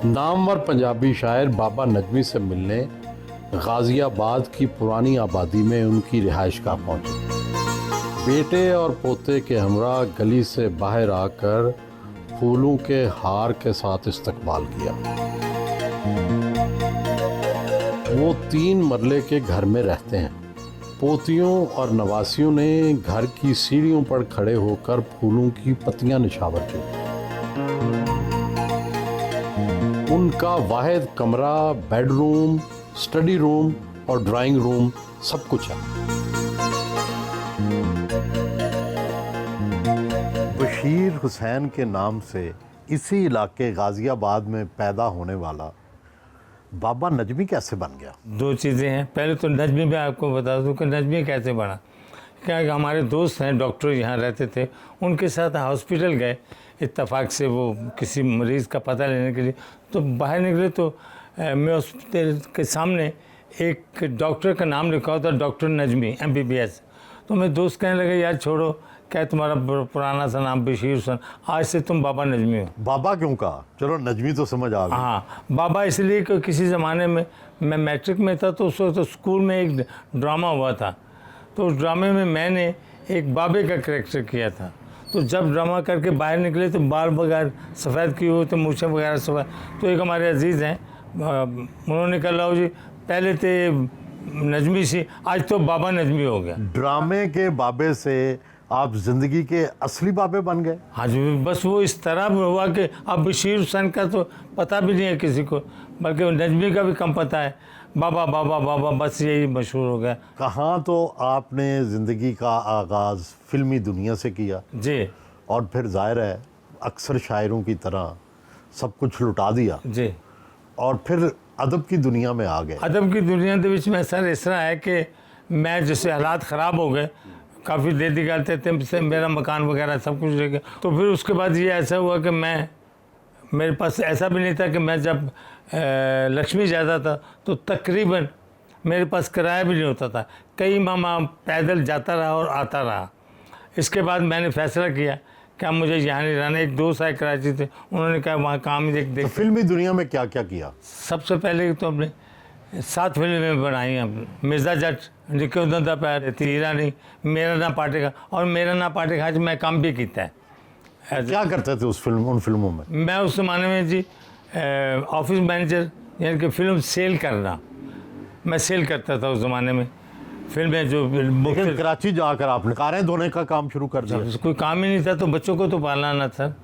नामवर पंजाबी शायर बाबा नजमी से मिलने गाजियाबाद की पुरानी आबादी में उनकी रिहाइशगाह पहुंचे। बेटे और पोते के हमरा गली से बाहर आकर फूलों के हार के साथ इस्तकबाल किया। वो 3 मरले के घर में रहते हैं। पोतियों और नवासियों ने घर की सीढ़ियों पर खड़े होकर फूलों की पत्तियां निछावर की। उनका वाहिद कमरा, बेडरूम, स्टडी रूम और ड्राइंग रूम सब कुछ है। बशीर हुसैन के नाम से इसी इलाके गाजियाबाद में पैदा होने वाला बाबा नजमी कैसे बन गया? 2 चीज़ें हैं। पहले तो नजमी में आपको बता दूं कि नजमी कैसे बना। क्या हमारे दोस्त हैं डॉक्टर यहाँ रहते थे, उनके साथ हॉस्पिटल गए इत्तेफाक से, वो किसी मरीज़ का पता लेने के लिए। तो बाहर निकले तो मैं हॉस्पिटल के सामने एक डॉक्टर का नाम लिखा होता, डॉक्टर नजमी MBBS। तो मैं दोस्त कहने लगे यार छोड़ो, क्या तुम्हारा पुराना सा नाम बशीर हुसैन, आज से तुम बाबा नजमी हो। बाबा क्यों कहा? चलो नजमी तो समझ आ गई। हाँ, बाबा इसलिए कि किसी ज़माने में मैं मैट्रिक में था तो उस वक्त तो स्कूल में एक ड्रामा हुआ था, तो उस ड्रामे में मैंने एक बाबे का करैक्टर किया था। तो जब ड्रामा करके बाहर निकले तो बाल वगैरह सफ़ेद किए हुए थे, मूछें वगैरह सफ़ेद। तो एक हमारे अजीज़ हैं, उन्होंने कहा लो जी पहले थे नजमी सी, आज तो बाबा नजमी हो गया। ड्रामे के बाबे से आप जिंदगी के असली बाबे बन गए? हाँ जी, बस वो इस तरह हुआ कि अब बशीर हुसैन का तो पता भी नहीं है किसी को, बल्कि नजमी का भी कम पता है। बाबा बाबा बाबा बस यही मशहूर हो गया। कहाँ तो आपने ज़िंदगी का आगाज़ फिल्मी दुनिया से किया जी, और फिर जाहिर है अक्सर शायरों की तरह सब कुछ लुटा दिया जी, और फिर अदब की दुनिया में आ गए। अदब की दुनिया के बीच में सर इस तरह है कि मैं जैसे हालात ख़राब हो गए, काफ़ी देर निकालते थे, मेरा मकान वगैरह सब कुछ रह गया। तो फिर उसके बाद ये ऐसा हुआ कि मेरे पास ऐसा भी नहीं था कि मैं जब लक्ष्मी जाता था तो तकरीबन मेरे पास किराया भी नहीं होता था। कई माह पैदल जाता रहा और आता रहा। इसके बाद मैंने फैसला किया कि अब मुझे यहाँ नहीं रहना। एक दोस्त आए कराची थे, उन्होंने कहा वहाँ काम ही देख। तो फिल्मी दुनिया में क्या क्या किया? सबसे पहले तो हमने 7 फिल्में बनाई हैं। मिर्ज़ा जट, निके उदन दा पैर, तीरा नहीं, मेरा ना पाटेगा और मेरा ना पाटेगा आज मैं काम भी किया है। क्या करते थे उन फिल्मों में? मैं उस ज़माने में जी ऑफिस मैनेजर, यानी कि फिल्म सेल करना, मैं सेल करता था उस ज़माने में फिल्में जो। लेकिन कराची जाकर आपने कारें धोने का काम शुरू कर दिया? कोई काम ही नहीं था तो बच्चों को तो पालना ना था,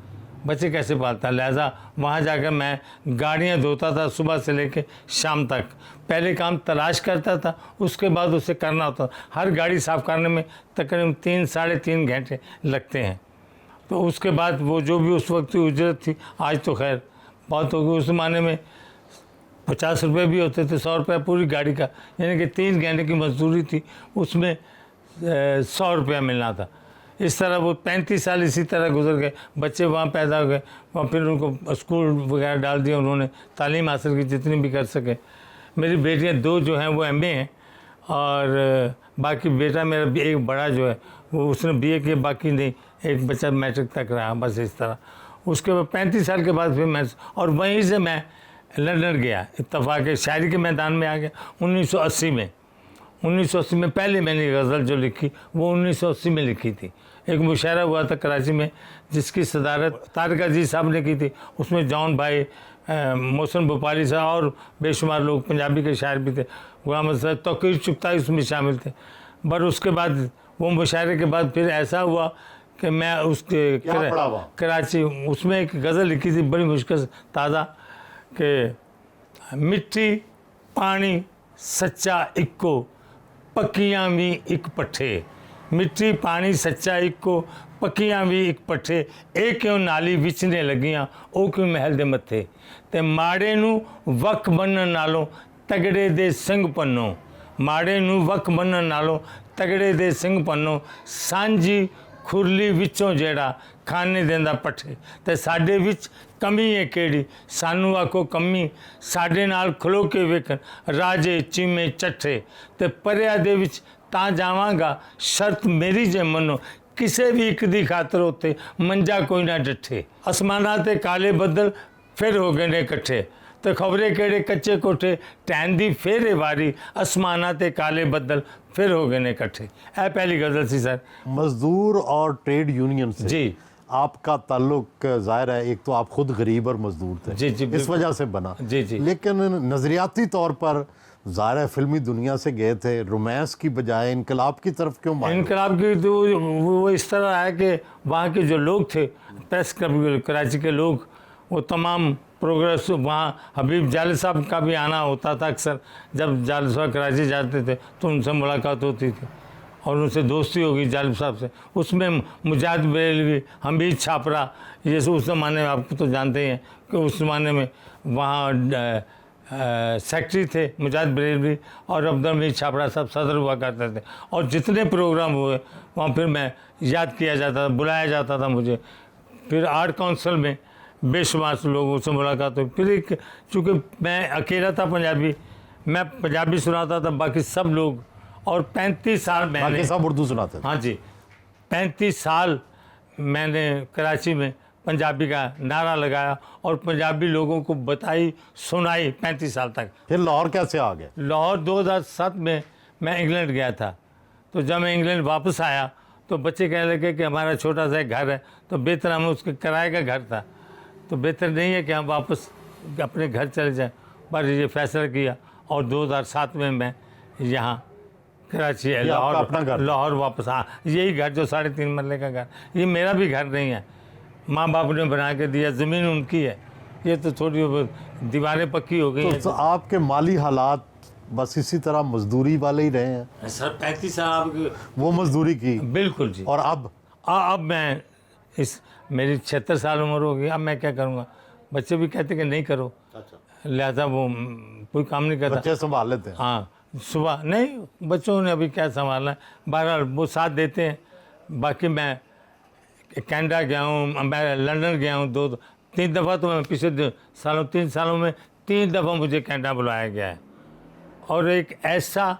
बच्चे कैसे पालता। लिहाजा वहाँ जाकर मैं गाड़ियाँ धोता था सुबह से लेकर शाम तक। पहले काम तलाश करता था, उसके बाद उसे करना होता। हर गाड़ी साफ़ करने में तकरीबन 3 साढ़े 3 घंटे लगते हैं। तो उसके बाद वो जो भी उस वक्त की उजरत थी, आज तो खैर बहुत हो गई, उस ज़माने में 50 रुपये भी होते थे, 100 रुपये पूरी गाड़ी का, यानी कि 3 घंटे की मजदूरी थी, उसमें 100 रुपया मिलना था। इस तरह वो 35 साल इसी तरह गुजर गए। बच्चे वहाँ पैदा हो गए, वहाँ फिर उनको स्कूल वगैरह डाल दिया, उन्होंने तालीम हासिल की जितनी भी कर सके। मेरी बेटियाँ 2 जो हैं वो MA हैं और बाकी बेटा मेरा एक बड़ा जो है वो उसने BA किया, बाकी नहीं, एक बच्चा मैट्रिक तक रहा, बस इस तरह। उसके बाद 35 साल के बाद फिर मैं, और वहीं से मैं लंदन गया, इत्तेफाक शायरी के मैदान में आ गया 1980 में। 1980 में पहले मैंने गज़ल जो लिखी वो 1980 में लिखी थी। एक मुशायरा हुआ था कराची में जिसकी सदारत तारिक अजीज़ साहब ने की थी। उसमें जॉन भाई, मोहसिन भोपाली साहब और बेशुमार लोग पंजाबी के शायर भी थे, गुलाम साहब, तौकीर चुगताई उसमें शामिल थे। बट उसके बाद वो मुशायरे के बाद फिर ऐसा हुआ कि मैं उसके कराची उसमें एक गज़ल लिखी थी बड़ी मुश्किल से ताज़ा, कि मिट्टी पानी सच्चा इक्को पक्कियां भी एक पट्ठे। मिट्टी पानी सच्चा इक्को पक्कियां भी एक पट्ठे। ए क्यों नाली विचने लगियां ओ क्यों महल दे मत्थे। ते माड़े नू वक बनन नालों तगड़े दे संग पन्नो। माड़े नू वक बनन नालों तगड़े दे संग पन्नो। सांझी खुरली विचों जेड़ा खाने देंदा पट्ठे। ते साडे विच कमी है केड़ी सानू आखो कमी। साडे नाल खलो के वेखन राजे चीमे चट्ठे। ते परिया दे विच तां जावांगा शर्त मेरी जे मनो। किसे भी एक दी खातर होते मंजा कोई ना डठे। आसमाना ते काले बदल फिर हो गए ने इकट्ठे, तो खबरे केड़े कच्चे कोठे, टहंदी फेरे वारी, आसमाना ते काले बदल, फिर हो गए ने इकट्ठे। ए पहली गज़ल सी सर। मजदूर और ट्रेड यूनियन से जी आपका ताल्लुक जाहिर है, एक तो आप खुद गरीब और मजदूर थे, जी जी, इस बिल्कुल। वजह से बना। जी जी। लेकिन नजरियाती तौर पर जाहिर है फिल्मी दुनिया से गए थे, रोमांस की बजाय इनकलाब की तरफ क्यों मारे? इनकलाब की तो वो इस तरह है कि वहाँ के जो लोग थे, प्रेस क्लब कराची के लोग, वो तमाम प्रोग्रेस, वहाँ हबीब जाले साहब का भी आना होता था अक्सर। जब जाले साहब कराची जाते थे तो उनसे मुलाकात होती थी और उनसे दोस्ती होगी जालिब साहब से। उसमें मुजाहिद बरेलवी, हमीद छापरा, ये सब उस ज़माने में आपको तो जानते ही हैं कि उस ज़माने में वहाँ सेक्रेटरी थे मुजाहिद बरेलवी और अब्दुल हमीद छापरा साहब सदर हुआ करते थे। और जितने प्रोग्राम हुए वहाँ फिर मैं याद किया जाता था, बुलाया जाता था मुझे। फिर आर्ट काउंसिल में बेशुमार लोगों से मुलाकात हुई। फिर एक, चूँकि मैं अकेला था पंजाबी, मैं पंजाबी सुनाता था, बाकी सब लोग, और 35 साल मैंने, बाकी सब उर्दू सुनाते थे। हाँ जी, 35 साल मैंने कराची में पंजाबी का नारा लगाया और पंजाबी लोगों को बताई सुनाई 35 साल तक। फिर लाहौर कैसे आ गए? लाहौर 2007 में मैं इंग्लैंड गया था। तो जब मैं इंग्लैंड वापस आया तो बच्चे कहने लगे कि हमारा छोटा सा एक घर है, तो बेहतर, हमें उसके किराए का घर था, तो बेहतर नहीं है कि हम वापस अपने घर चले जाएं। पर ये फैसला किया और 2007 में मैं यहाँ कराची आपका अपना घर? लाहौर वापस। हाँ, यही घर जो 3.5 मरले का घर, ये मेरा भी घर नहीं है, माँ बाप ने बना के दिया, ज़मीन उनकी है, ये तो थोड़ी दीवारें पक्की हो गई हैं। तो आपके माली हालात बस इसी तरह मजदूरी वाले ही रहे हैं? सर 35 साल आपके, वो मजदूरी की, बिल्कुल जी। और अब मैं मेरी 76 साल उम्र हो गई, अब मैं क्या करूँगा? बच्चे भी कहते कि नहीं करो, लिहाजा वो कोई काम नहीं करता। बच्चे संभाल लेते हैं? हाँ, सुबह नहीं, बच्चों ने अभी क्या संभालना है, बहरहाल वो साथ देते हैं। बाकी मैं कनाडा गया हूँ, मैं लंदन गया हूँ 2-3 दफ़ा, तो मैं पिछले 3 सालों में 3 दफ़ा मुझे कनाडा बुलाया गया है। और एक ऐसा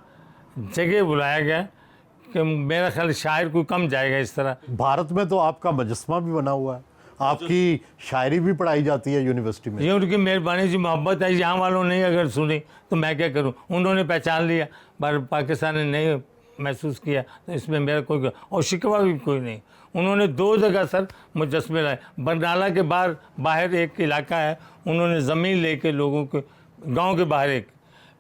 जगह बुलाया गया कि मेरा ख्याल शायर कोई कम जाएगा इस तरह। भारत में तो आपका मुजस्समा भी बना हुआ है, आपकी शायरी भी पढ़ाई जाती है यूनिवर्सिटी में। ये उनकी मेहरबानी जी, मोहब्बत है। यहाँ वालों ने अगर सुनी तो मैं क्या करूँ, उन्होंने पहचान लिया, पर पाकिस्तान ने नहीं महसूस किया, तो इसमें मेरा कोई और शिकवा भी कोई नहीं। उन्होंने 2 जगह सर मुजस्समे लाए। बरनाला के बाहर एक इलाका है, उन्होंने ज़मीन लेके लोगों के, गांव के बाहर एक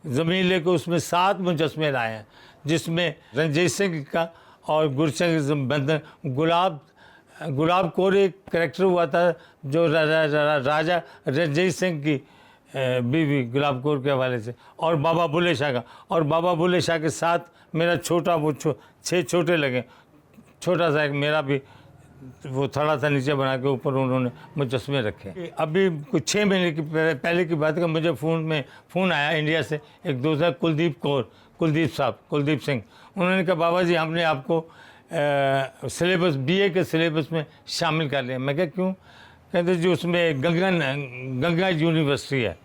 ज़मीन लेके उसमें 7 मुजस्समे लाए हैं, जिसमें रंजीत सिंह का और गुरशंकर बंदर, गुलाब कौर एक करेक्टर हुआ था जो राजा रंजीत सिंह की बीवी गुलाब कौर के हवाले से, और बाबा बुल्ले शाह का। और बाबा बुल्ले शाह के साथ मेरा छोटा, वो 6 छोटे लगे, छोटा सा एक मेरा भी वो थोड़ा सा नीचे बना के ऊपर उन्होंने मुजस्समे रखे। अभी कुछ 6 महीने की पहले की बात है, मुझे फ़ोन आया इंडिया से, एक दोस्त है कुलदीप सिंह। उन्होंने कहा बाबा जी हमने आपको सिलेबस, बीए के सिलेबस में शामिल कर लिया। मैं क्या क्यों? कहते जी उसमें गंगा यूनिवर्सिटी है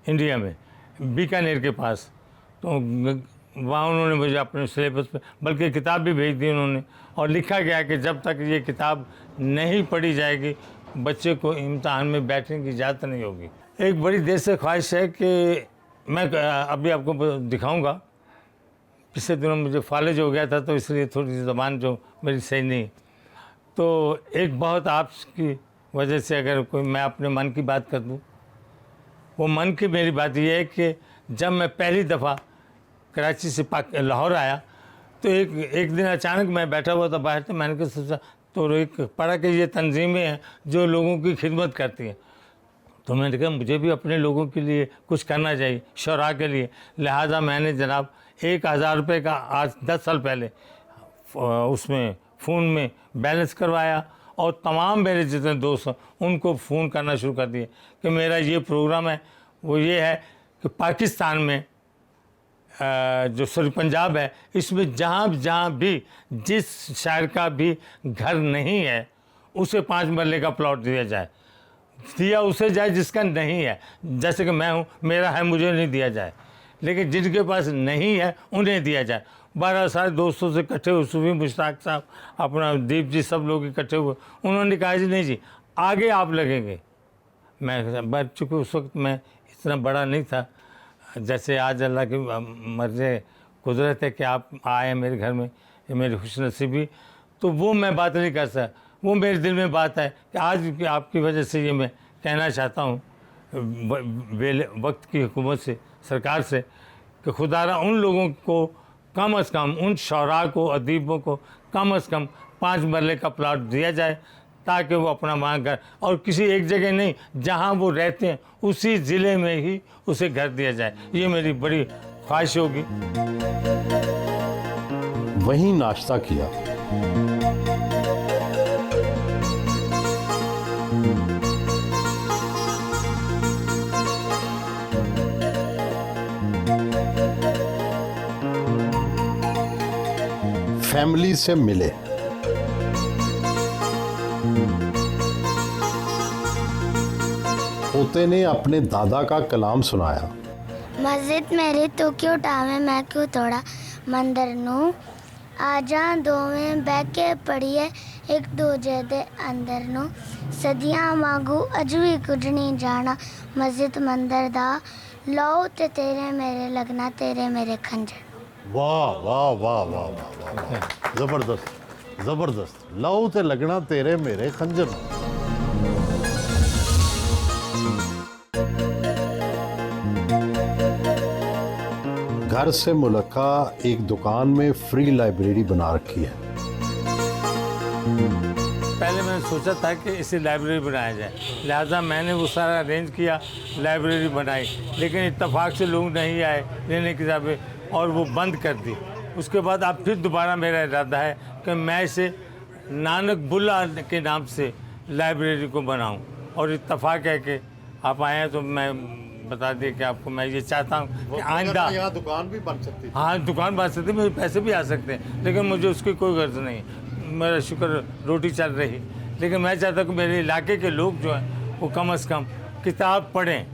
इंडिया में, बीकानेर के पास, तो वहाँ उन्होंने मुझे अपने सिलेबस पे बल्कि किताब भी भेज दी उन्होंने, और लिखा गया कि जब तक ये किताब नहीं पढ़ी जाएगी बच्चे को इम्तहान में बैठने की इजाज़त नहीं होगी। एक बड़ी देर से ख्वाहिश है कि मैं अभी आपको दिखाऊंगा, पिछले दिनों मुझे फालिज हो गया था तो इसलिए थोड़ी सी ज़बान जो मेरी सही नहीं, तो एक बहुत आपकी वजह से अगर कोई मैं अपने मन की बात कर दूं, वो मन की मेरी बात ये है कि जब मैं पहली दफ़ा कराची से लाहौर आया तो एक दिन अचानक मैं बैठा हुआ था बाहर, तो मैंने कहा सोचा, तो एक पढ़ा कि ये तंजीमें हैं जो लोगों की खिदमत करती हैं, तो मैंने कहा मुझे भी अपने लोगों के लिए कुछ करना चाहिए, शौरा के लिए। लिहाजा मैंने जनाब 1000 रुपये का आज 10 साल पहले उसमें फ़ोन में बैलेंस करवाया और तमाम मेरे जितने दोस्त हैं उनको फ़ोन करना शुरू कर दिए कि मेरा ये प्रोग्राम है, वो ये है कि पाकिस्तान में जो सॉरी पंजाब है, इसमें जहाँ भी जिस शायर का भी घर नहीं है उसे 5 मरले का प्लॉट दिया उसे जाए, जिसका नहीं है, जैसे कि मैं हूँ, मेरा है, मुझे नहीं दिया जाए, लेकिन जिनके पास नहीं है उन्हें दिया जाए। 12 सारे दोस्तों से इकट्ठे हुए, सूफी मुश्ताक साहब, अपना दीप जी, सब लोग इकट्ठे हुए, उन्होंने कहा जी नहीं जी, आगे आप लगेंगे, मैं चूँकि उस वक्त मैं इतना बड़ा नहीं था, जैसे आज अल्लाह की मर्ज़ी कुदरत है कि आप आए मेरे घर में, ये मेरी खुशनसीबी, तो वो मैं बात नहीं कर सकता। वो मेरे दिल में बात है कि आज आपकी वजह से ये मैं कहना चाहता हूँ वक्त की हुकूमत से, सरकार से, कि खुदारा उन लोगों को कम से कम, उन शौरा को, अदीबों को कम से कम 5 मरले का प्लाट दिया जाए, ताकि वो अपना वहाँ घर, और किसी एक जगह नहीं, जहाँ वो रहते हैं उसी ज़िले में ही उसे घर दिया जाए। ये मेरी बड़ी ख्वाहिश होगी। वहीं नाश्ता किया। फैमिली से मिले। पोते ने अपने दादा का कलाम सुनाया। मस्जिद मेरी तू क्यों टावे मैं क्यों तोड़ा, मंदिर नू आजा दोवें बह के पढ़िए एक दूजे दे अंदर नू, सदियां मांगू अज भी कुछ नहीं जाना, मस्जिद मंदिर दा लो ते तेरे मेरे लगना तेरे मेरे खंजर। वाह वाह वाह वाह वाह वाह, जबरदस्त जबरदस्त। लहू ते लगना तेरे मेरे खंजर। घर से मुल्का एक दुकान में फ्री लाइब्रेरी बना रखी है। पहले मैंने सोचा था कि इसे लाइब्रेरी बनाया जाए, लिहाजा मैंने वो सारा अरेंज किया, लाइब्रेरी बनाई, लेकिन इत्तेफाक से लोग नहीं आए लेने किताबें और वो बंद कर दी। उसके बाद अब फिर दोबारा मेरा इरादा है कि मैं इसे नानक बुल्ला के नाम से लाइब्रेरी को बनाऊं, और इत्तेफाक है कि आप आए हैं तो मैं बता दिए कि आपको मैं ये चाहता हूँ कि आइंदा यहाँ दुकान भी बन सकती है। हाँ, दुकान बन सकती है, मेरे पैसे भी आ सकते हैं, लेकिन मुझे उसकी कोई गर्ज नहीं। मेरा शुक्र रोटी चल रही, लेकिन मैं चाहता हूँ कि मेरे इलाके के लोग जो हैं वो कम से कम किताब पढ़ें।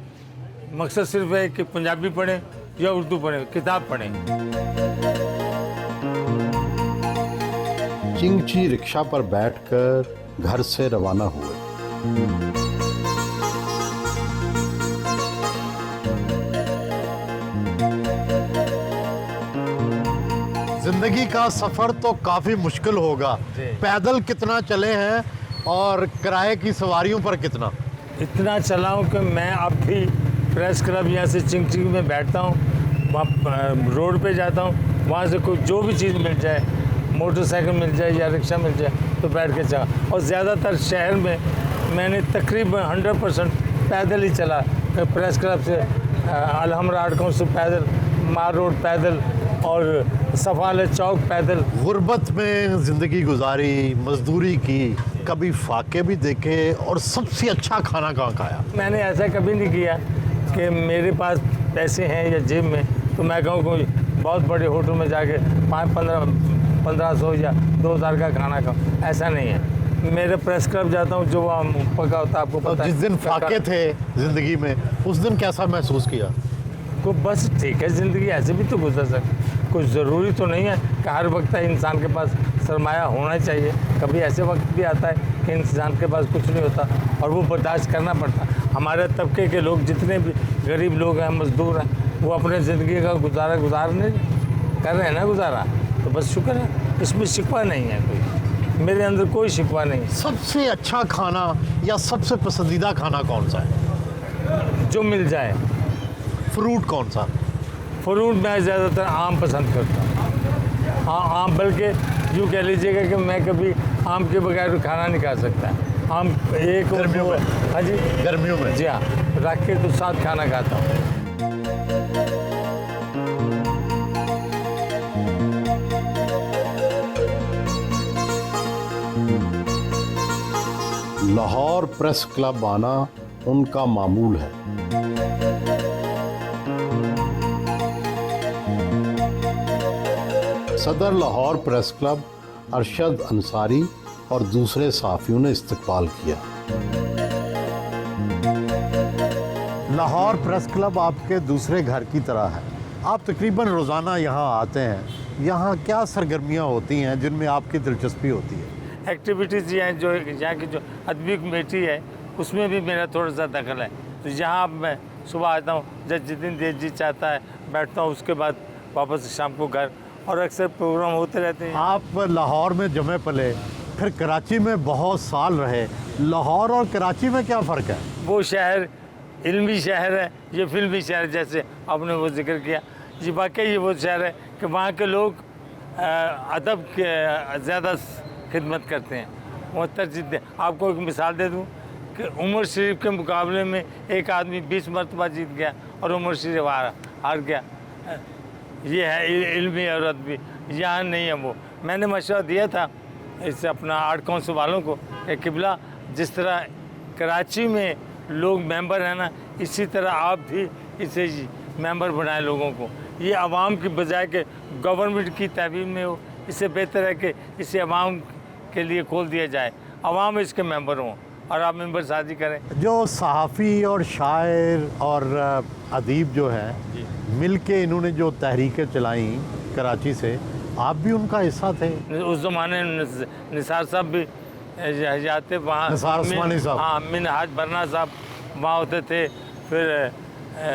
मकसद सिर्फ है कि पंजाबी पढ़ें या उर्दू पढ़ें, किताब पढ़ें। चिंगची रिक्शा पर बैठकर घर से रवाना हुए। जिंदगी का सफर तो काफी मुश्किल होगा। पैदल कितना चले हैं और किराए की सवारियों पर कितना? इतना चला हूँ कि मैं अब भी प्रेस क्लब यहाँ से चिंगची में बैठता हूँ, वहाँ रोड पे जाता हूँ, वहाँ से कोई जो भी चीज़ मिल जाए, मोटरसाइकिल मिल जाए या रिक्शा मिल जाए तो बैठ के चला। और ज़्यादातर शहर में मैंने तकरीबन 100% पैदल ही चला। प्रेस क्लब से अलहमरा आड़कों से पैदल, मार रोड पैदल, और सफाले चौक पैदल। गुर्बत में ज़िंदगी गुजारी, मजदूरी की, कभी फाके भी देखे, और सबसे अच्छा खाना कहाँ खाया? मैंने ऐसा कभी नहीं किया कि मेरे पास पैसे हैं या जेब में तो मैं कहूँ कोई बहुत बड़े होटल में जाके 1500 या 2000 का खाना खाऊँ, ऐसा नहीं है। मेरे प्रेस क्लब जाता हूँ, जो पका होता है आपको पता है। जिस दिन फाके थे ज़िंदगी में, उस दिन कैसा महसूस किया? को बस ठीक है, ज़िंदगी ऐसे भी तो गुजर सकती, कुछ ज़रूरी तो नहीं है कि हर वक्त इंसान के पास सरमाया होना चाहिए। कभी ऐसे वक्त भी आता है कि इंसान के पास कुछ नहीं होता और वो बर्दाश्त करना पड़ता। हमारे तबके के लोग, जितने भी गरीब लोग हैं, मजदूर हैं, वो अपने ज़िंदगी का गुजारने कर रहे हैं ना, गुजारा, तो बस शुक्र है, इसमें शिकवा नहीं है कोई, मेरे अंदर कोई शिकवा नहीं है। सबसे अच्छा खाना या सबसे पसंदीदा खाना कौन सा है? जो मिल जाए। फ्रूट कौन सा? फ्रूट मैं ज़्यादातर आम पसंद करता हूँ। हाँ, आम, बल्कि यूँ कह लीजिएगा कि मैं कभी आम के बगैर खाना नहीं खा सकता। आम एक गर्मियों में? हाँ जी, गर्मियों में? जी हाँ, रख के तो साथ खाना खाता हूँ। लाहौर प्रेस क्लब आना उनका मामूल है। सदर लाहौर प्रेस क्लब अरशद अंसारी और दूसरे सहाफ़ियों ने इस्तकबाल किया। लाहौर प्रेस क्लब आपके दूसरे घर की तरह है। आप तकरीबन रोज़ाना यहाँ आते हैं। यहाँ क्या सरगर्मियाँ होती हैं जिनमें आपकी दिलचस्पी होती है? एक्टिविटीज़ ये हैं, जो यहाँ की जो अदबी कमेटी है उसमें भी मेरा थोड़ा सा दखल है। तो यहाँ अब मैं सुबह आता हूँ, जब जितनी देर जी चाहता है बैठता हूँ, उसके बाद वापस शाम को घर, और अक्सर प्रोग्राम होते रहते हैं। आप लाहौर में जमे पले, फिर कराची में बहुत साल रहे। लाहौर और कराची में क्या फ़र्क है? वो शहर इल्मी शहर है, ये फिल्मी शहर, जैसे आपने वो जिक्र किया, ये वाकई ये वो शहर है कि वहाँ के लोग अदब के ज़्यादा खिदमत करते हैं, वो तरजीह दें। आपको एक मिसाल दे दूँ कि उमर शरीफ के मुकाबले में एक आदमी 20 मरतबा जीत गया और उमर शरीफ हार गया। ये है इल्मी और अदबी, यहाँ नहीं है वो। मैंने मशवरा दिया था इससे अपना आर्ट काउंसिल वालों को कि किबला जिस तरह कराची में लोग मेंबर हैं ना, इसी तरह आप भी इसे मेंबर बनाएं लोगों को। ये आवाम की बजाय के गवर्नमेंट की तहवील में हो, इससे बेहतर है कि इसे आवाम के लिए खोल दिया जाए, आवाम इसके मेंबर हों और आप मेंबर साजी करें। जो सहाफ़ी और शायर और अदीब जो है मिल के इन्होंने जो तहरीकें चलाई कराची से, आप भी उनका हिस्सा थे? उस ज़माने में निसार साहब भी जाते वहाँ, निसार उस्मानी साहब, हाँ, मिनहाज बरना साहब वहाँ होते थे, फिर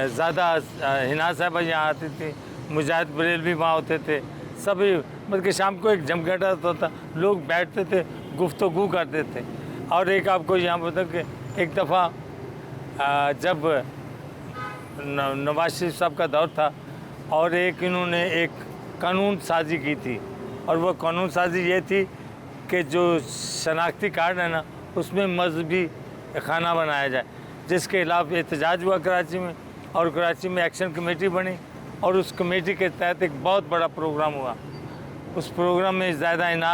ज़्यादा हिना साहब यहाँ आती थी, मुजाहिद बरेल भी वहाँ होते थे। सभी मतलब कि शाम को एक जमघटा होता था, लोग बैठते थे, गुफ्तगू करते थे। और एक आपको यहाँ बता कि एक दफ़ा जब नवाज शरीफ साहब का दौर था और इन्होंने एक कानून साजी की थी, और वह कानून साजी ये थी कि जो शनाख्ती कार्ड है ना, उसमें मजहबी खाना बनाया जाए, जिसके खिलाफ एहतजाज हुआ कराची में, और कराची में एक्शन कमेटी बनी, और उस कमेटी के तहत एक बहुत बड़ा प्रोग्राम हुआ। उस प्रोग्राम में ज़ायदा इना,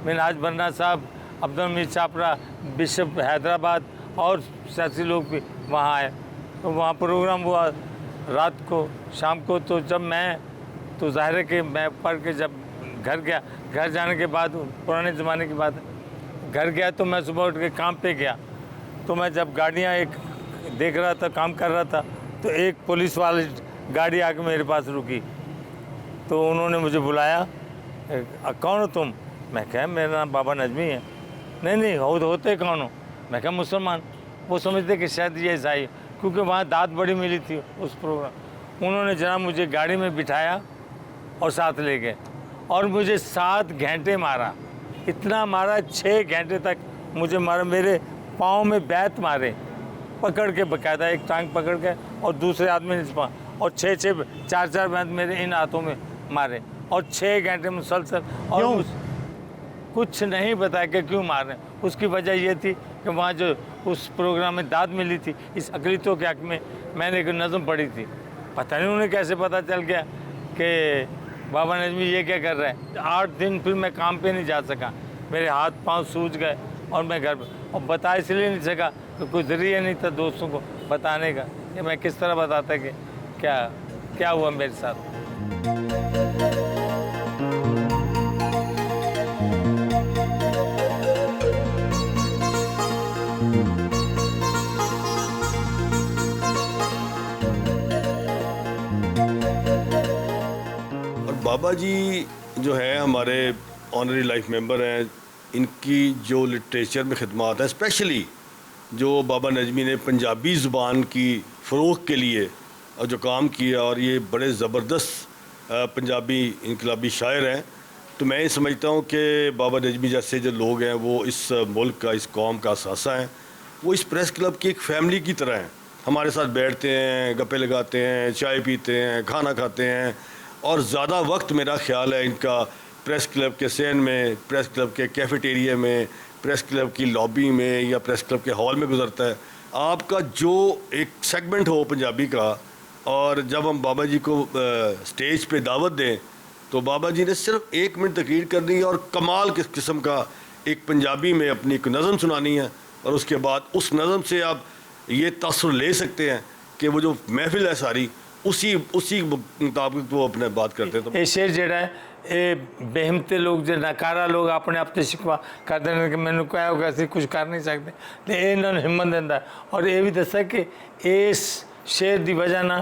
मिनहाज बरना साहब, अब्दुल मीर छापरा, बिशप हैदराबाद और सियासी लोग भी वहाँ आए। तो वहाँ प्रोग्राम हुआ रात को, शाम को। तो जब मैं, तो ज़ाहिर है कि मैं पढ़ के जब घर गया, घर जाने के बाद, पुराने ज़माने की बात है, घर गया तो मैं सुबह उठ के काम पे गया। तो मैं जब गाड़ियाँ एक देख रहा था, काम कर रहा था, तो एक पुलिस वाली गाड़ी आके मेरे पास रुकी। तो उन्होंने मुझे बुलाया, कौन हो तुम? मैं कहा मेरा नाम बाबा नजमी है। नहीं होते कौन हो? मैं कहा मुसलमान। वो समझते कि शायद ये ईसाई, क्योंकि वहाँ दाद बड़ी मिली थी उस प्रोग्राम। उन्होंने जरा मुझे गाड़ी में बिठाया और साथ ले गए, और मुझे 7 घंटे मारा, इतना मारा 6 घंटे तक मुझे मारा, मेरे पाँव में बैत मारे, पकड़ के बकायदा, एक टांग पकड़ के और दूसरे आदमी ने इस, और 4 बैत मेरे इन हाथों में मारे, और 6 घंटे मुसलसल। और कुछ नहीं बताया कि क्यों मार रहे हैं। उसकी वजह ये थी कि वहाँ जो उस प्रोग्राम में दाद मिली थी, इस अकलीतों के हक़ में मैंने एक नज़म पढ़ी थी। पता नहीं उन्हें कैसे पता चल गया कि बाबा नजमी ये क्या कर रहे हैं। 8 दिन फिर मैं काम पे नहीं जा सका, मेरे हाथ पांव सूज गए, और मैं घर पर, और बता इसलिए नहीं सका कि कोई ज़रिया नहीं था दोस्तों को बताने का कि मैं किस तरह बताता कि क्या हुआ मेरे साथ। बाबा जी जो हैं हमारे ऑनरी लाइफ मेंबर हैं, इनकी जो लिटरेचर में खिदमत है, स्पेशली जो बाबा नजमी ने पंजाबी ज़ुबान की फ़रोग़ के लिए और जो काम किया, और ये बड़े ज़बरदस्त पंजाबी इनकलाबी शायर हैं। तो मैं ये समझता हूँ कि बाबा नजमी जैसे जो लोग हैं वो इस मुल्क का, इस कौम का असासा हैं। वो इस प्रेस क्लब की एक फ़ैमिली की तरह हैं, हमारे साथ बैठते हैं, गप्पे लगाते हैं, चाय पीते हैं, खाना खाते हैं, और ज़्यादा वक्त मेरा ख्याल है इनका प्रेस क्लब के सहन में, प्रेस क्लब के कैफेटेरिया में, प्रेस क्लब की लॉबी में या प्रेस क्लब के हॉल में गुजरता है। आपका जो एक सेगमेंट हो पंजाबी का, और जब हम बाबा जी को स्टेज पे दावत दें तो बाबा जी ने सिर्फ 1 मिनट तकरीर करनी है और कमाल किस किस्म का एक पंजाबी में अपनी एक नज़म सुनानी है, और उसके बाद उस नज़म से आप ये तासुर ले सकते हैं कि वो जो महफिल है सारी उसी मुताबिक वो अपने बात करते हैं। तो ये शेर जड़ा है, ये बेहिम्मते लोग जो नकारा लोग अपने आप तो शिकवा करते हैं कि मैंने क्या होगा, असं कुछ कर नहीं सकते, तो ये इन्होंने हिम्मत देता है। और ये भी दसा कि इस शेर की वजह ना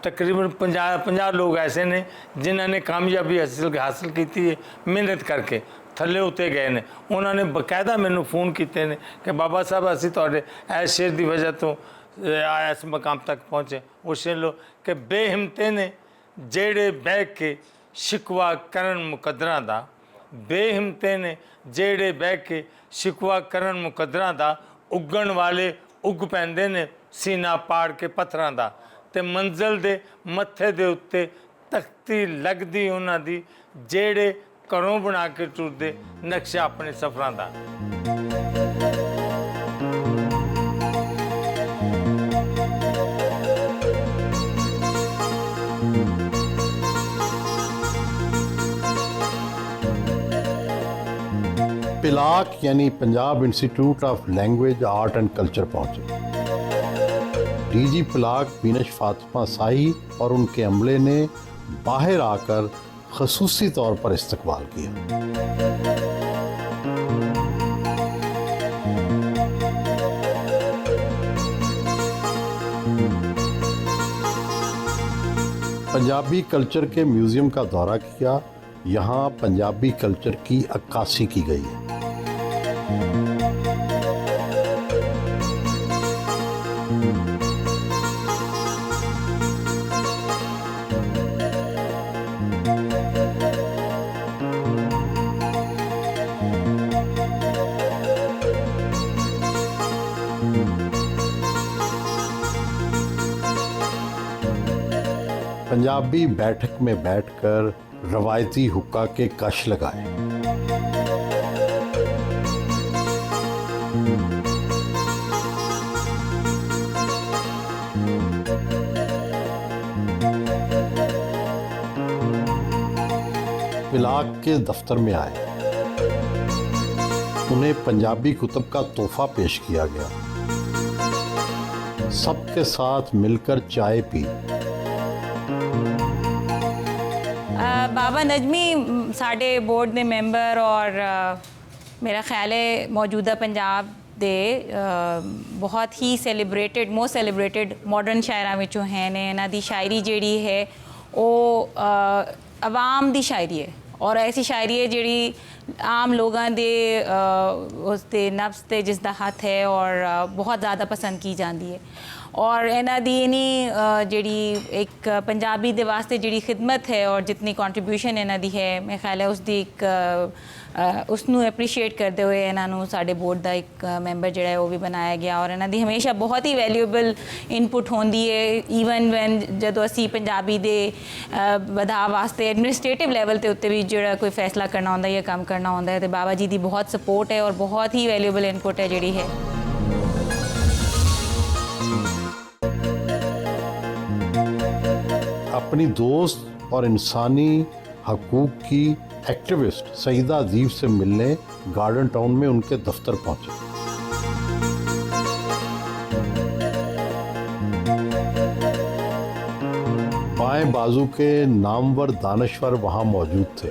तकरीबन 50 लोग ऐसे ने जिन्होंने कामयाबी हासिल की है मेहनत करके, ਥੱਲੇ ਉਤੇ ਗਏ ਨੇ। ਉਹਨਾਂ ਨੇ ਬਕਾਇਦਾ ਮੈਨੂੰ ਫੋਨ ਕੀਤੇ ਨੇ ਕਿ ਬਾਬਾ ਸਾਹਿਬ ਅਸੀਂ ਤੁਹਾਡੇ ਇਸ ਸ਼ੇਰ ਦੀ ਵਜ੍ਹਾ ਤੋਂ ਇਸ ਮਕਾਮ ਤੱਕ ਪਹੁੰਚੇ। ਉਹ ਸ਼ੇਰ ਲੋ ਕਿ ਬੇਹਿੰਮਤੇ ਨੇ ਜਿਹੜੇ ਬਹਿ ਕੇ ਸ਼ਿਕਵਾ ਕਰਨ ਮੁਕੱਦਰਾਂ ਦਾ, ਬੇਹਿੰਮਤੇ ਨੇ ਜਿਹੜੇ ਬਹਿ ਕੇ ਸ਼ਿਕਵਾ ਕਰਨ ਮੁਕੱਦਰਾਂ ਦਾ, ਉੱਗਣ ਵਾਲੇ ਉੱਗ ਪੈਂਦੇ ਨੇ ਸੀਨਾ ਪਾੜ ਕੇ ਪੱਥਰਾਂ ਦਾ, ਤੇ ਮੰਜ਼ਿਲ ਦੇ ਮੱਥੇ ਦੇ ਉੱਤੇ ਤਖਤੀ ਲੱਗਦੀ ਉਹਨਾਂ ਦੀ ਜਿਹੜੇ ਘਰੋਂ ਬਣਾ ਕੇ ਟੁਰਦੇ ਨਕਸ਼ਾ ਆਪਣੇ ਸਫ਼ਰਾਂ ਦਾ। पिलाक यानी Punjab institute of language art and culture पहुंचे। डीजी पिलाक बीनश फातिमा शाही और उनके अमले ने बाहर आकर खसूसी तौर पर इस्तकबाल किया। पंजाबी कल्चर के म्यूजियम का दौरा किया। यहाँ पंजाबी कल्चर की अक्कासी की गई है। पंजाबी बैठक में बैठकर रवायती हुक्का के कश लगाए। पिलाक के दफ्तर में आए। उन्हें पंजाबी कुतुब का तोहफा पेश किया गया। सबके साथ मिलकर चाय पी। बाबा नजमी साढ़े बोर्ड के मैंबर और मेरा ख्याल है मौजूदा पंजाब दे बहुत ही सैलीब्रेटेड मोस्ट सैलीब्रेटेड मॉडर्न शायरां विचों हैं ने। इन्हां दी शायरी जिहड़ी है वो आवाम दी शायरी है और ऐसी शायरी है जिहड़ी आम लोगों दे उसते नफ्स ते जिसदा हथ है और बहुत ज़्यादा पसंद की जाती है। और इन्हां दी इन्नी जिहड़ी एक पंजाबी दे वास्ते जिहड़ी खिदमत है और जितनी कंट्रीब्यूशन इन्हां दी है मेरे ख्याल है उसदी एक उसनू एप्रीशिएट करते हुए इन्हों साढ़े बोर्ड का एक मैंबर जोड़ा है वो भी बनाया गया। और इन्हों की हमेशा बहुत ही वैल्यूएबल इनपुट होंदी है ईवन वैन जो असी पंजाबी दे बधा वास्ते एडमिनिस्ट्रेटिव लैवल के उत्ते भी जो कोई फैसला करना होंदा या काम करना होंदा है तो बाबा जी की बहुत सपोर्ट है और बहुत ही वैल्यूएबल इनपुट है जी है। अपनी दोस्त और इंसानी हकूक़ की एक्टिविस्ट सईदा अदीब से मिलने गार्डन टाउन में उनके दफ्तर पहुंचे। बाएं बाजू के नामवर दानश्वर वहां मौजूद थे।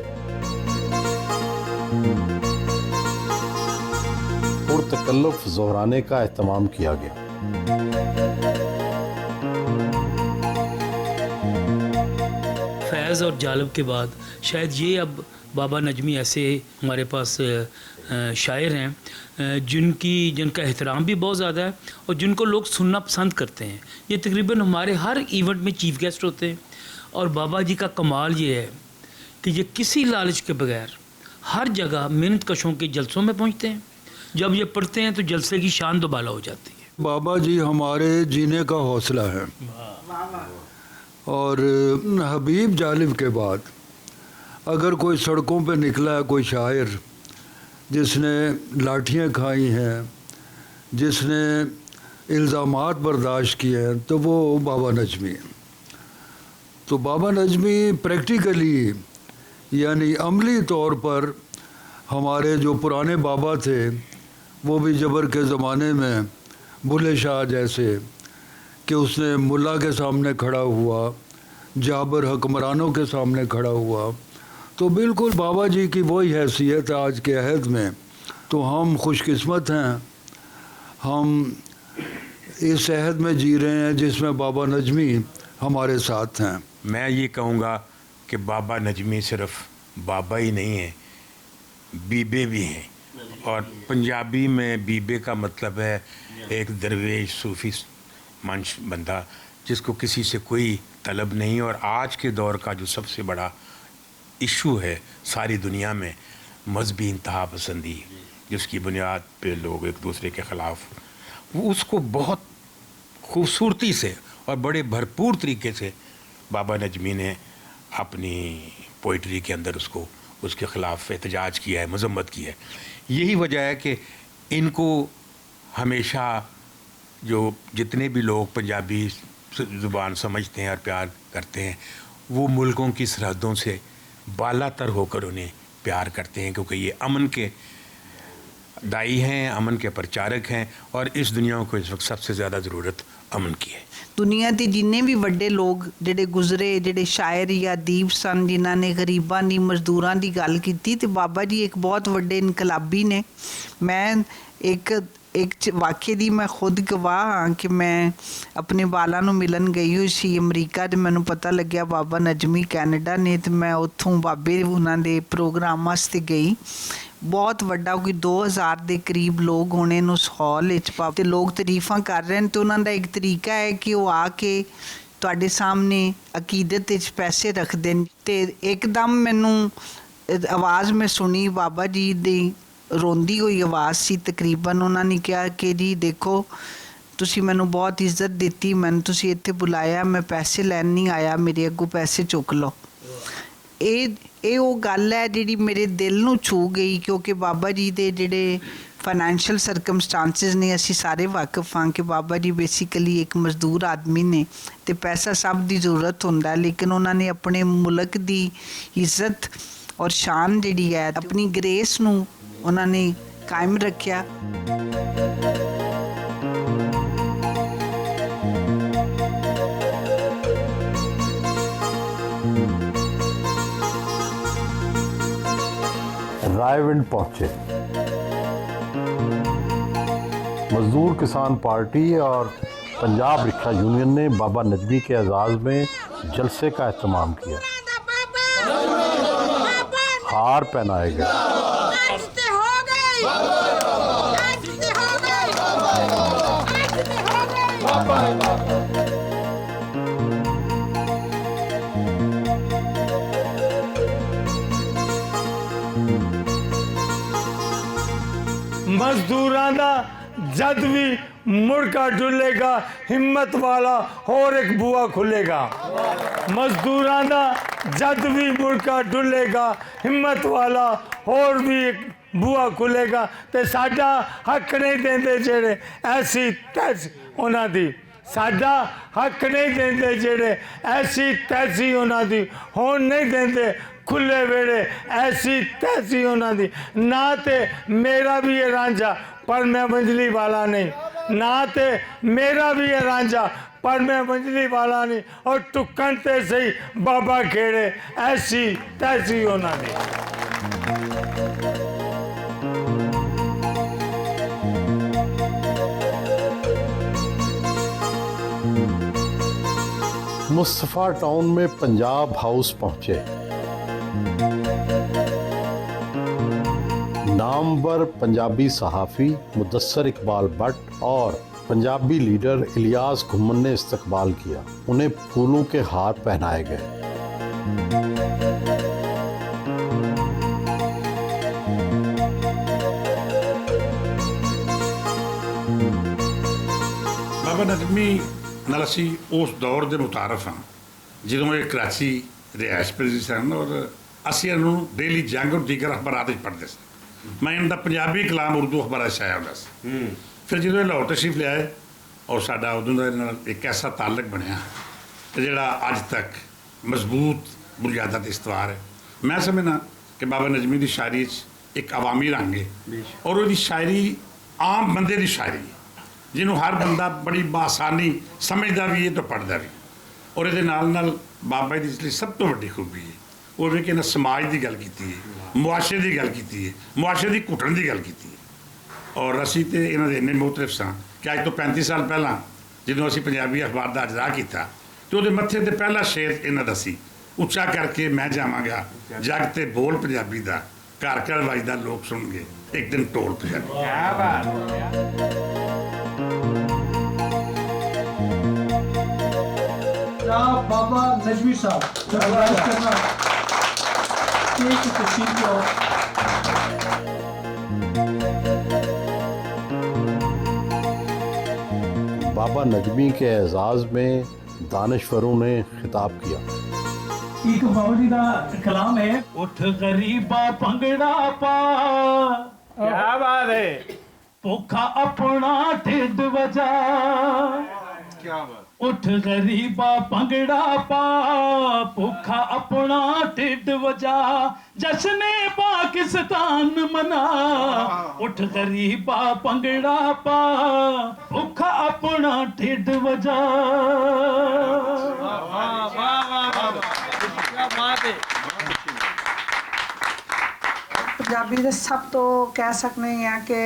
पुरतकल्लुफ ज़ोहराने का एहतमाम किया गया। फैज़ और जालब के बाद शायद ये अब बाबा नजमी ऐसे हमारे पास शायर हैं जिनका एहतराम भी बहुत ज़्यादा है और जिनको लोग सुनना पसंद करते हैं। ये तकरीबन हमारे हर इवेंट में चीफ़ गेस्ट होते हैं। और बाबा जी का कमाल ये है कि ये किसी लालच के बगैर हर जगह मेहनत कशों के जलसों में पहुँचते हैं। जब ये पढ़ते हैं तो जलसे की शान दोबाला हो जाती है। बाबा जी हमारे जीने का हौसला है। और हबीब जालिब के बाद अगर कोई सड़कों पे निकला है कोई शायर जिसने लाठियाँ खाई हैं, जिसने इल्ज़ामात बर्दाश्त किए हैं, तो वो बाबा नजमी है। तो बाबा नजमी प्रैक्टिकली यानी अमली तौर पर हमारे जो पुराने बाबा थे वो भी जबर के ज़माने में बुल्ले शाह जैसे कि उसने मुल्ला के सामने खड़ा हुआ, जाबर हुक्मरानों के सामने खड़ा हुआ। तो बिल्कुल बाबा जी की वही हैसियत है आज के अहद में। तो हम खुशकिस्मत हैं, हम इस अहद में जी रहे हैं जिसमें बाबा नजमी हमारे साथ हैं। मैं ये कहूँगा कि बाबा नजमी सिर्फ बाबा ही नहीं है, बीबे भी हैं। और पंजाबी में बीबे का मतलब है एक दरवेश सूफी मंश बंदा जिसको किसी से कोई तलब नहीं। और आज के दौर का जो सबसे बड़ा इशू है सारी दुनिया में मजहबी इंतहा पसंदी, जिसकी बुनियाद पे लोग एक दूसरे के ख़िलाफ़, वो उसको बहुत खूबसूरती से और बड़े भरपूर तरीके से बाबा नजमी ने अपनी पोइट्री के अंदर उसके ख़िलाफ़ एहतजाज किया है, मजम्मत की है। यही वजह है कि इनको हमेशा जो जितने भी लोग पंजाबी ज़ुबान समझते हैं और प्यार करते हैं वो मुल्कों की सरहदों से बालातर होकर उन्हें प्यार करते हैं, क्योंकि ये अमन के दाई हैं, अमन के प्रचारक हैं और इस दुनिया को इस वक्त सबसे ज़्यादा ज़रूरत अमन की है। ਦੁਨੀਆ ਦੇ ਜਿੰਨੇ ਵੀ ਵੱਡੇ ਲੋਕ ਜਿਹੜੇ ਗੁਜ਼ਰੇ, ਜਿਹੜੇ ਸ਼ਾਇਰ ਜਾਂ ਅਦੀਬ ਸਨ, ਜਿਨ੍ਹਾਂ ਨੇ ਗਰੀਬਾਂ ਦੀ, ਮਜ਼ਦੂਰਾਂ ਦੀ ਗੱਲ ਕੀਤੀ, ਤੇ ਬਾਬਾ ਜੀ ਇੱਕ ਬਹੁਤ ਵੱਡੇ ਇਨਕਲਾਬੀ ਨੇ। ਮੈਂ ਇੱਕ ਵਾਕਿਏ ਦੀ ਮੈਂ ਖੁਦ ਗਵਾਹ ਹਾਂ ਕਿ ਮੈਂ ਆਪਣੇ ਬਾਲਾਂ ਨੂੰ ਮਿਲਣ ਗਈ ਹੋਈ ਸੀ ਅਮਰੀਕਾ, ਤੇ ਮੈਨੂੰ ਪਤਾ ਲੱਗਿਆ ਬਾਬਾ ਨਜਮੀ ਕੈਨੇਡਾ ਨੇ, ਤੇ ਮੈਂ ਉੱਥੋਂ ਬਾਬੇ ਉਹਨਾਂ ਦੇ ਪ੍ਰੋਗਰਾਮ ਵਾਸਤੇ ਗਈ। ਬਹੁਤ ਵੱਡਾ ਕੋਈ 2000 ਦੇ ਕਰੀਬ ਲੋਕ ਹੋਣੇ ਨੂੰ ਉਸ ਹਾਲ ਵਿੱਚ ਤੇ ਲੋਕ ਤਾਰੀਫਾਂ ਕਰ ਰਹੇ ਨੇ, ਤੇ ਉਹਨਾਂ ਦਾ ਇੱਕ ਤਰੀਕਾ ਹੈ ਕਿ ਉਹ ਆ ਕੇ ਤੁਹਾਡੇ ਸਾਹਮਣੇ ਅਕੀਦਤ ਵਿੱਚ ਪੈਸੇ ਰੱਖਦੇ ਨੇ। ਤੇ ਇੱਕਦਮ ਮੈਨੂੰ ਆਵਾਜ਼ ਮੈਂ ਸੁਣੀ ਬਾਬਾ ਜੀ ਦੀ ਰੋਂਦੀ ਹੋਈ ਆਵਾਜ਼ ਸੀ ਤਕਰੀਬਨ। ਉਹਨਾਂ ਨੇ ਕਿਹਾ ਕਿ ਜੀ ਦੇਖੋ ਤੁਸੀਂ ਮੈਨੂੰ ਬਹੁਤ ਇੱਜ਼ਤ ਦਿੱਤੀ, ਮੈਨੂੰ ਤੁਸੀਂ ਇੱਥੇ ਬੁਲਾਇਆ, ਮੈਂ ਪੈਸੇ ਲੈਣ ਨਹੀਂ ਆਇਆ, ਮੇਰੇ ਅੱਗੋਂ ਪੈਸੇ ਚੁੱਕ ਲਓ। ਇਹ ਉਹ ਗੱਲ ਹੈ ਜਿਹੜੀ ਮੇਰੇ ਦਿਲ ਨੂੰ ਛੂ ਗਈ, ਕਿਉਂਕਿ ਬਾਬਾ ਜੀ ਦੇ ਜਿਹੜੇ ਫਾਈਨੈਂਸ਼ੀਅਲ ਸਰਕਮਸਟੈਂਸਿਸ ਨੇ ਅਸੀਂ ਸਾਰੇ ਵਾਕਿਫ ਹਾਂ ਕਿ ਬਾਬਾ ਜੀ ਬੇਸਿਕਲੀ ਇੱਕ ਮਜ਼ਦੂਰ ਆਦਮੀ ਨੇ ਤੇ ਪੈਸਾ ਸਭ ਦੀ ਜ਼ਰੂਰਤ ਹੁੰਦਾ, ਲੇਕਿਨ ਉਹਨਾਂ ਨੇ ਆਪਣੇ ਮੁਲਕ ਦੀ ਇੱਜ਼ਤ ਔਰ ਸ਼ਾਨ ਜਿਹੜੀ ਹੈ, ਆਪਣੀ ਗ੍ਰੇਸ ਨੂੰ ਉਹਨਾਂ ਨੇ ਕਾਇਮ ਰੱਖਿਆ। रायविंड पहुंचे। मजदूर किसान पार्टी और पंजाब रिक्शा यूनियन ने बाबा नजमी के एजाज़ में जलसे का एहतमाम किया। हार पहनाए गए। ਮਜ਼ਦੂਰਾਂ ਦਾ ਜਦ ਵੀ ਮੁੜਕਾ ਡੁੱਲੇਗਾ, ਹਿੰਮਤ ਵਾਲਾ ਹੋਰ ਇੱਕ ਬੂਆ ਖੁੱਲੇਗਾ। ਮਜ਼ਦੂਰਾਂ ਦਾ ਜਦ ਵੀ ਮੁੜਕਾ ਡੁੱਲੇਗਾ, ਹਿੰਮਤ ਵਾਲਾ ਹੋਰ ਵੀ ਇੱਕ ਬੂਆ ਖੁੱਲੇਗਾ। ਤੇ ਸਾਡਾ ਹੱਕ ਨਹੀਂ ਦਿੰਦੇ ਜਿਹੜੇ ਐਸੀ ਤੈਸੀ ਉਹਨਾਂ ਦੀ, ਸਾਡਾ ਹੱਕ ਨਹੀਂ ਦਿੰਦੇ ਜਿਹੜੇ ਐਸੀ ਤੈਸੀ ਉਹਨਾਂ ਦੀ, ਹੁਣ ਨਹੀਂ ਦਿੰਦੇ खुले वेड़े ऐसी तैसी उन्हों दी। ना ते मेरा भी ये रांझा पर मैं मंजली वाला नहीं, ना ते मेरा भी ये रांझा पर मैं मंजली वाला नहीं, और टुकन ते सही बाबा खेड़े ऐसी तैसी उन्हों दी। मुस्तफ़ा टाउन में पंजाब हाउस पहुंचे। नामवर पंजाबी सहाफ़ी मुदस्सर इकबाल भट्ट और पंजाबी लीडर इलियास घुम्मन ने इस्तकबाल किया। उन्हें फूलों के हार पहनाए गए। बाबा नजमी नाल असी उस दौर के मुतारफ हाँ जो ये कराची रिहायश पजी सन, और असी इन्हों डेली जंग और दीगर अखबारात पढ़ते सन। मैं इनका पंजाबी कलाम उर्दू अखबार छाया होता सी। फिर जो लाहौर तशरीफ लियाए और साडा उदों का एक ऐसा ताल्लुक बनया कि जिहड़ा अज तक मजबूत बुनियादां ते इस्तवार है। मैं समझना कि बाबा नजमी की शायरी एक अवामी रंग है और वो शायरी आम बंदे की शायरी जिन्हों हर बंदा बड़ी बासानी समझदा भी है तो पढ़ता भी। और ये बाबा जी की सब तो वड्डी खूबी है वो भी कि इन्हें समाज की गल की है, मुआशरे की गल की है, मुआशरे की घुटन की गल की है। और असी तो इन्होंने इन्ने मोतरफ सा कि अज तो 35 साल पहला जो असी पंजाबी अखबार का अजरा किया तो वो मत्थे ते पहला शेर इन्हों का सी, उच्चा करके मैं जावांगा जग ते बोल पंजाबी दा, ਘਰ ਘਰ ਵੱਜਦਾ ਲੋਕ ਸੁਣਨਗੇ ਇੱਕ ਦਿਨ ਢੋਲ ਪਛਾਣ बाबा नजमी साहब करना एक तस्वीर की ओर। बाबा नजमी के एजाज़ में दानश्वरों ने खिताब किया। एक बाबा जी का कलाम है, उठ गरीबा भंगड़ा पा, क्या बात है, भूखा अपना ढिड वजा, क्या बात, उठ गरीबा भंगड़ा पा, भूखा अपना ढिड वजा, जश्ने पाकिस्तान मना, उठ गरीबा भंगड़ा पा, भूखा अपना ढिड वजा। ਪੰਜਾਬੀ ਦੇ ਸਭ ਤੋਂ ਕਹਿ ਸਕਨੇ ਆ ਕਿ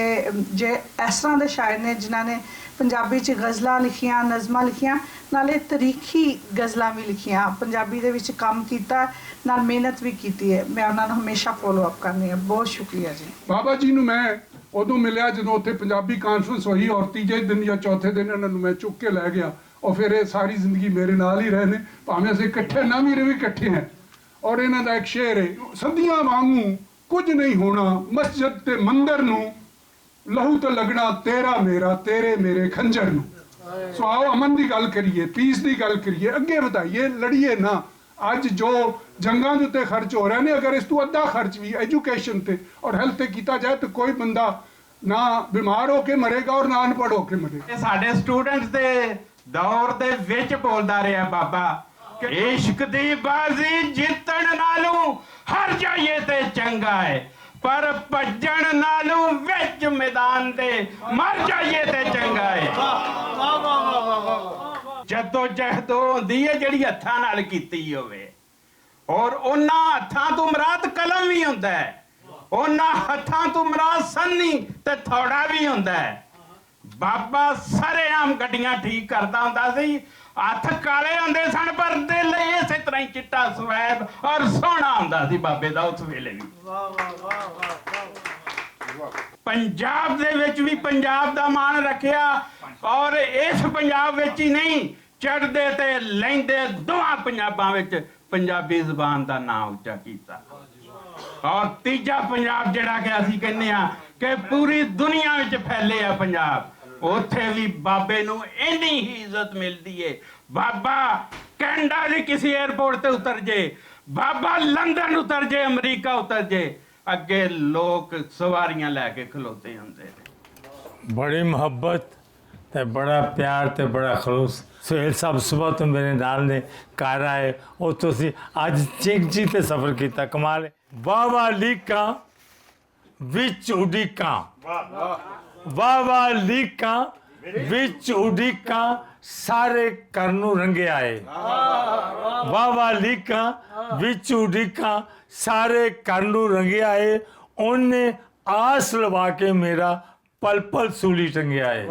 ਜੇ ਇਸ ਤਰ੍ਹਾਂ ਦੇ ਸ਼ਾਇਰ ਨੇ ਜਿਨ੍ਹਾਂ ਨੇ ਪੰਜਾਬੀ 'ਚ ਗਜ਼ਲਾਂ ਲਿਖੀਆਂ, ਨਜ਼ਮਾਂ ਲਿਖੀਆਂ, ਨਾਲੇ ਤਾਰੀਖੀ ਗਜ਼ਲਾਂ ਵੀ ਲਿਖੀਆਂ, ਪੰਜਾਬੀ ਦੇ ਵਿੱਚ ਕੰਮ ਕੀਤਾ, ਨਾਲ ਮਿਹਨਤ ਵੀ ਕੀਤੀ ਹੈ। ਮੈਂ ਉਹਨਾਂ ਨੂੰ ਹਮੇਸ਼ਾ ਫੋਲੋ ਅਪ ਕਰਨੀ ਹੈ। ਬਹੁਤ ਸ਼ੁਕਰੀਆ ਜੀ। ਬਾਬਾ ਜੀ ਨੂੰ ਮੈਂ ਉਦੋਂ ਮਿਲਿਆ ਜਦੋਂ ਉੱਥੇ ਪੰਜਾਬੀ ਕਾਨਫਰੰਸ ਹੋਈ, ਔਰ ਤੀਜੇ ਦਿਨ ਜਾਂ ਚੌਥੇ ਦਿਨ ਇਹਨਾਂ ਨੂੰ ਮੈਂ ਚੁੱਕ ਕੇ ਲੈ ਗਿਆ, ਔਰ ਫਿਰ ਇਹ ਸਾਰੀ ਜ਼ਿੰਦਗੀ ਮੇਰੇ ਨਾਲ ਹੀ ਰਹੇ ਨੇ, ਭਾਵੇਂ ਅਸੀਂ ਇਕੱਠੇ ਨਾ ਵੀ ਇਕੱਠੇ ਹਾਂ। ਔਰ ਇਹਨਾਂ ਦਾ ਇੱਕ ਸ਼ੇਰ ਹੈ, ਸਦੀਆਂ ਵਾਂਗੂ ਕੁਝ ਨਹੀਂ ਹੋਣਾ, ਮਸਜਿਦ ਤੇ ਮੰਦਰ ਨੂੰ ਲਹੂ ਤੇ ਲੱਗਣਾ ਤੇਰਾ ਮੇਰਾ, ਤੇਰੇ ਮੇਰੇ ਖੰਜਰ ਨੂੰ। ਸੋ ਆਓ ਅਮਨ ਦੀ ਗੱਲ ਕਰੀਏ, ਪੀਸ ਦੀ ਗੱਲ ਕਰੀਏ, ਅੱਗੇ ਵਧਾਈਏ, ਲੜੀਏ ਨਾ। ਅੱਜ ਜੋ ਜੰਗਾਂ ਦੇ ਉੱਤੇ ਖਰਚ ਹੋ ਰਹੇ ਨੇ, ਅਗਰ ਇਸ ਤੋਂ ਅੱਧਾ ਖਰਚ ਵੀ ਐਜੂਕੇਸ਼ਨ ਤੇ ਔਰ ਹੈਲਥ ਤੇ ਕੀਤਾ ਜਾਏ ਤਾਂ ਕੋਈ ਬੰਦਾ ਨਾ ਬਿਮਾਰ ਹੋ ਕੇ ਮਰੇਗਾ ਔਰ ਨਾ ਅਨਪੜ੍ਹ ਹੋ ਕੇ ਮਰੇਗਾ। ਸਾਡੇ ਸਟੂਡੈਂਟਸ ਦੇ ਦੌਰ ਦੇ ਵਿੱਚ ਬੋਲਦਾ ਰਿਹਾ ਬਾਬਾ ਕਿ ਇਸ਼ਕ ਦੀ ਬਾਜ਼ੀ ਜਿੱਤਣ ਨਾਲੋਂ ਹਾਰ ਜਾਈਏ ਤੇ ਚੰਗਾ ਹੈ, ਪਰ ਭੱਜਣ ਨਾਲੋਂ ਵਿੱਚ ਮੈਦਾਨ ਦੇ ਮਰ ਜਾਈਏ ਤੇ ਚੰਗਾ ਹੈ। ਜਦੋਂ ਜਹਿਦ ਹੁੰਦੀ ਹੈ ਜਿਹੜੀ ਹੱਥਾਂ ਨਾਲ ਕੀਤੀ ਹੋਵੇ, ਔਰ ਉਹਨਾਂ ਹੱਥਾਂ ਤੋਂ ਮੁਰਾਦ ਕਲਮ ਵੀ ਹੁੰਦਾ ਹੈ, ਉਹਨਾਂ ਹੱਥਾਂ ਤੋਂ ਮੁਰਾਦ ਸੰਨੀ ਤੇ ਥੋੜਾ ਵੀ ਹੁੰਦਾ ਹੈ। ਬਾਬਾ ਸਰੇਆਮ ਗੱਡੀਆਂ ਠੀਕ ਕਰਦਾ ਹੁੰਦਾ ਸੀ, ਹੱਥ ਕਾਲੇ ਹੁੰਦੇ ਸਨ ਪਰ ਦਿਲ ਇਸੇ ਤਰ੍ਹਾਂ ਹੀ ਚਿੱਟਾ ਸਵੈਬ ਔਰ ਸੋਹਣਾ ਹੁੰਦਾ ਸੀ ਬਾਬੇ ਦਾ ਉਸ ਵੇਲੇ ਵੀ। ਪੰਜਾਬ ਦੇ ਵਿੱਚ ਵੀ ਪੰਜਾਬ ਦਾ ਮਾਣ ਰੱਖਿਆ, ਔਰ ਇਸ ਪੰਜਾਬ ਵਿੱਚ ਹੀ ਨਹੀਂ, ਚੜ੍ਹਦੇ ਤੇ ਲਹਿੰਦੇ ਦੋਹਾਂ ਪੰਜਾਬਾਂ ਵਿੱਚ ਪੰਜਾਬੀ ਜ਼ੁਬਾਨ ਦਾ ਨਾਮ ਉੱਚਾ ਕੀਤਾ। ਔਰ ਤੀਜਾ ਪੰਜਾਬ ਜਿਹੜਾ ਕਿ ਅਸੀਂ ਕਹਿੰਦੇ ਆ ਕਿ ਪੂਰੀ ਦੁਨੀਆ ਵਿੱਚ ਫੈਲੇ ਆ ਪੰਜਾਬ, ਉੱਥੇ ਵੀ ਬਾਬੇ ਨੂੰ ਇੰਨੀ ਹੀ ਇੱਜ਼ਤ ਮਿਲਦੀ ਏ। ਬਾਬਾ ਕੈਨੇਡਾ ਦੀ ਕਿਸੇ 에ਅਰਪੋਰਟ ਤੇ ਉਤਰ ਜੇ, ਬਾਬਾ ਲੰਡਨ ਉਤਰ ਜੇ, ਅਮਰੀਕਾ ਉਤਰ ਜੇ, ਅੱਗੇ ਲੋਕ ਸਵਾਰੀਆਂ ਲੈ ਕੇ ਖਲੋਤੇ ਹੁੰਦੇ ਨੇ। बड़ी मुहब्बत ते बड़ा प्यार ते बड़ा खलूस। सुहेल साहब सुबह तो मेरे नाल ने घर आए, और तुसी अज चिंची ते सफ़र किया, कमाल है। वाह वाह लीकां विच उडीकां, वाह वाह लीकां विच उडीकां, सारे घर नूं रंगे आए। वाह वाह लीकां विच उडीकां, सारे घर नूं रंगे आए, उन्हें आस लवा के मेरा पल पल सूली टंगे आए।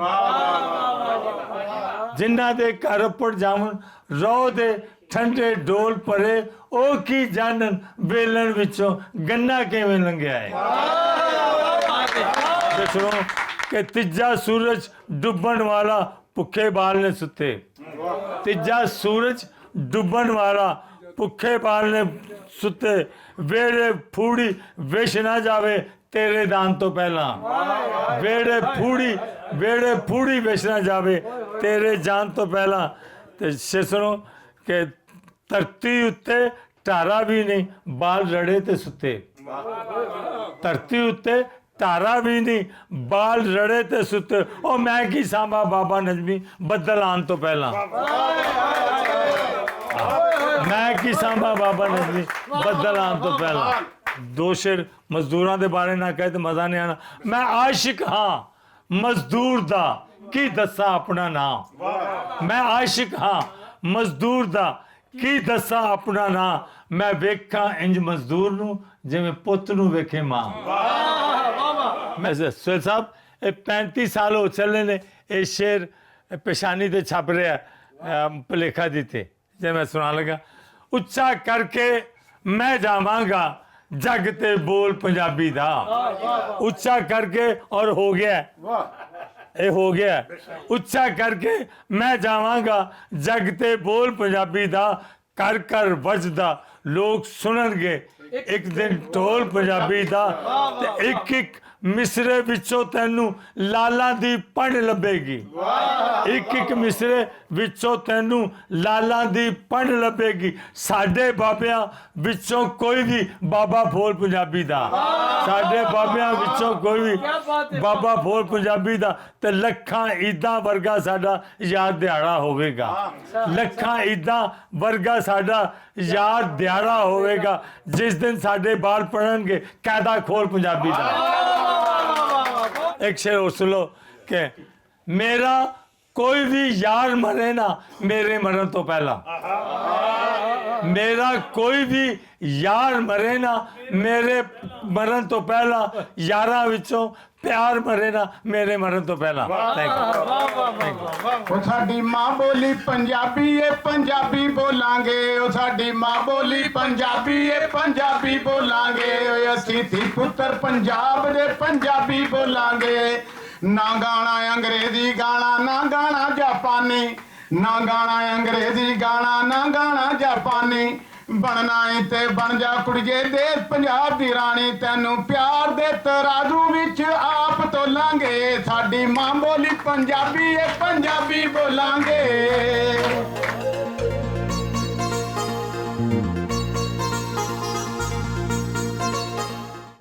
जिन्ना दे घर उपर जावन रो दे ठंडे डोल परे, ओ की जानन बेलन विचों गन्ना किवें लंघिया है। सुनो कि तीजा सूरज डुबन वाला भुखे बाल ने सुते, तीजा सूरज डुबन वाला भुखे बाल ने सुते, वेड़े फूड़ी विछ ना जावे तेरे दान तो पहला, वेड़े फूड़ी विछ ना जावे तेरे जान तो पहला। ते सुनो कि धरती उत्ते ढारा भी नहीं, बाल रड़े ते सुते, धरती उत्ते ढारा भी नहीं, बाल रड़े ते सुते, ओ मैं की सांभा बाबा नजमी बदल आन तो पहला, मैं की सांभा बाबा नजमी बदल आन तो पहला। दो शेर मजदूरों के बारे ना कहे तो मजा नहीं आना। मैं आशिक हाँ मजदूर दा की दसा अपना नाम, मैं आशिक हाँ मजदूर दा की दसा अपना नाम, मैं वेखा इंज मजदूर नू जिवें पुत नू वेखे मां। मैं सुहेल साहब 35 साल हो चले ने ये शेर पेशानी ते छप रहा भुलेखा दी ते जे मैं सुना लगा। उच्चा करके मैं जावांगा जग ते बोल पंजाबी दा उच्चा करके और हो गया ये हो गया उच्चा करके मैं जावांगा जग ते बोल पंजाबी दा कर कर वजदा लोग सुननगे एक दिन ढोल पंजाबी दा ते एक मिसरे विचों तैनू लाला दी पढ़ लभेगी एक मिसरे विचों तैनू लाला दी पढ़ लभेगी साडे बाबियां विचों कोई भी बाबा बोल पंजाबी दा साडे बाबियां विचों कोई भी बाबा बोल पंजाबी दा ते लखां ईदां वर्गा साडा याद दिहाड़ा होवेगा लखां ईदां वर्गा साडा याद दिहाड़ा होवेगा जिस दिन साडे बाल पढ़नगे कायदा खोल पंजाबी दा एक शेर और सुन लो कि मेरा कोई भी यार मरे ना मेरे मरण तो पहला मेरा कोई भी यार मरे ना मेरे मरण तो पहला यारां विचों प्यार मरे ना मेरे मरण तो पहला ਉਹ ਸਾਡੀ ਮਾਂ ਬੋਲੀ ਪੰਜਾਬੀ ਏ ਪੰਜਾਬੀ ਬੋਲਾਂਗੇ ਉਹ ਸਾਡੀ ਮਾਂ ਬੋਲੀ ਪੰਜਾਬੀ ਏ ਪੰਜਾਬੀ ਬੋਲਾਂਗੇ ਓਏ ਅਸੀਂ ਧੀ ਪੁੱਤਰ ਪੰਜਾਬ ਦੇ ਪੰਜਾਬੀ ਬੋਲਾਂਗੇ ਨਾ ਗਾਣਾ ਅੰਗਰੇਜ਼ੀ ਗਾਣਾ ਨਾ ਗਾਣਾ ਜਾਪਾਨੀ ਨਾ ਗਾਣਾ ਅੰਗਰੇਜ਼ੀ ਗਾਣਾ ਨਾ ਗਾਣਾ ਜਾਪਾਨੀ ਬਣਨਾ ਏ ਤੇ ਬਣ ਜਾ ਕੁੜੀਏ ਦੇ ਪੰਜਾਬ ਦੀ ਰਾਣੀ ਤੈਨੂੰ ਪਿਆਰ ਦੇ ਤਰਾਜ਼ੂ ਵਿੱਚ ਆਪ ਤੋਲਾਂਗੇ ਸਾਡੀ ਮਾਂ ਬੋਲੀ ਪੰਜਾਬੀ ਏ ਪੰਜਾਬੀ ਬੋਲਾਂਗੇ